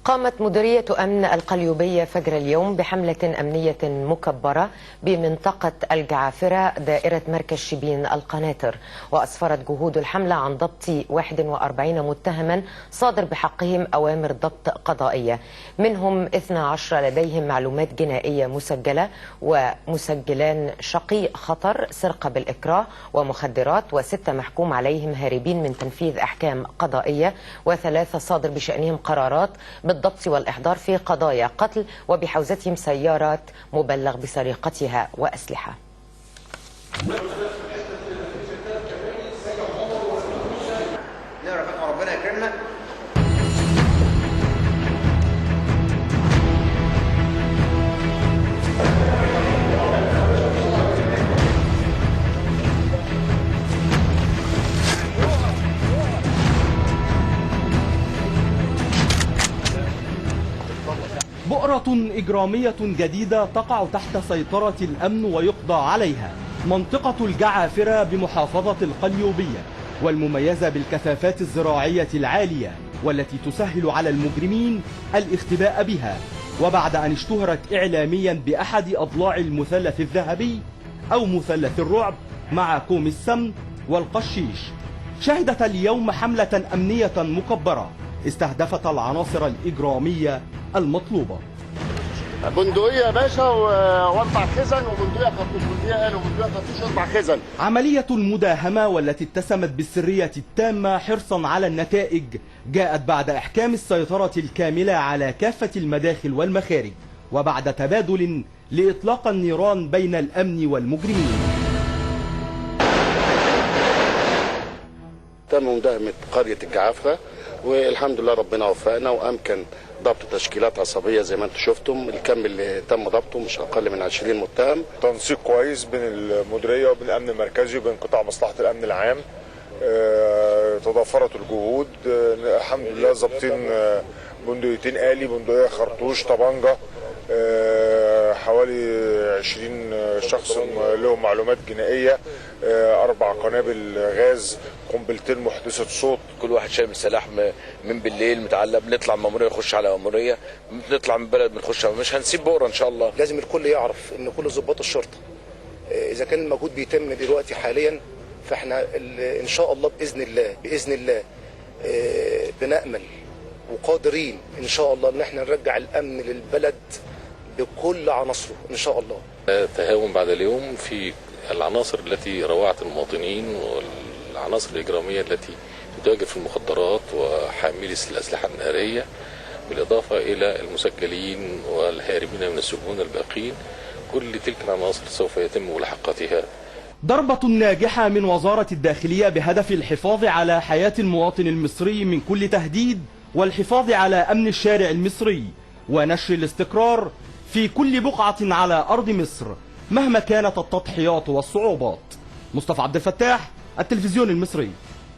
قامت مديرية أمن القليوبية فجر اليوم بحملة أمنية مكبرة بمنطقة الجعافرة دائرة مركز شبين القناطر، وأسفرت جهود الحملة عن ضبط 41 متهما صادر بحقهم أوامر ضبط قضائية، منهم 12 لديهم معلومات جنائية مسجلة ومسجلان شقي خطر، سرقة بالإكراه ومخدرات، و6 محكوم عليهم هاربين من تنفيذ أحكام قضائية، و3 صادر بشأنهم قرارات بالضبط والإحضار في قضايا قتل، وبحوزتهم سيارات مبلغ بسرقتها وأسلحة. ربنا يكرمنا. بؤرة إجرامية جديدة تقع تحت سيطرة الأمن ويقضى عليها، منطقة الجعافرة بمحافظة القليوبية، والمميزة بالكثافات الزراعية العالية والتي تسهل على المجرمين الاختباء بها. وبعد أن اشتهرت إعلاميا بأحد أضلاع المثلث الذهبي أو مثلث الرعب مع كوم السمن والقشيش، شهدت اليوم حملة أمنية مكبرة استهدفت العناصر الإجرامية المطلوبة. بندقية يا باشا واربع خزن، وبندقية خرطوش، بندقية آلة وبندقية خرطوش، اربع خزن. عملية المداهمة والتي اتسمت بالسرية التامة حرصا على النتائج جاءت بعد إحكام السيطرة الكاملة على كافة المداخل والمخارج، وبعد تبادل لإطلاق النيران بين الأمن والمجرمين. تم مداهمة قرية الجعافرة، والحمد لله ربنا وفقنا وأمكن ضبط تشكيلات عصبية زي ما انتم شفتم. الكم اللي تم ضبطه مش أقل من 20 متهم. تنسيق كويس بين المديرية وبين الأمن المركزي وبين قطاع مصلحة الأمن العام. تضافرت الجهود، الحمد لله ظابطين بندقيتين آلي، بندقية خرطوش، طبنجة، حوالي 20 شخص لهم معلومات جنائية، 4 قنابل غاز، قنبلتين محدثة صوت. كل واحد شايل سلاح من بالليل متعلق، بنطلع من مأمورية نخش على مأمورية، بنطلع من بلد بنخش، مش هنسيب بؤرة إن شاء الله. لازم الكل يعرف إن كل ضباط الشرطة إذا كان المجهود بيتم دلوقتي حاليا، فإحنا إن شاء الله بإذن الله بنأمل وقادرين إن شاء الله إن إحنا نرجع الأمن للبلد بكل عناصره إن شاء الله. تهاون بعد اليوم في العناصر التي روعت المواطنين والعناصر الإجرامية التي تتاجر في المخدرات وحاملي الأسلحة النارية، بالإضافة إلى المسجلين والهاربين من السجون الباقين. كل تلك العناصر سوف يتم ملاحقتها. ضربة ناجحة من وزارة الداخلية بهدف الحفاظ على حياة المواطن المصري من كل تهديد، والحفاظ على أمن الشارع المصري ونشر الاستقرار في كل بقعة على أرض مصر مهما كانت التضحيات والصعوبات. مصطفى عبد الفتاح، التلفزيون المصري.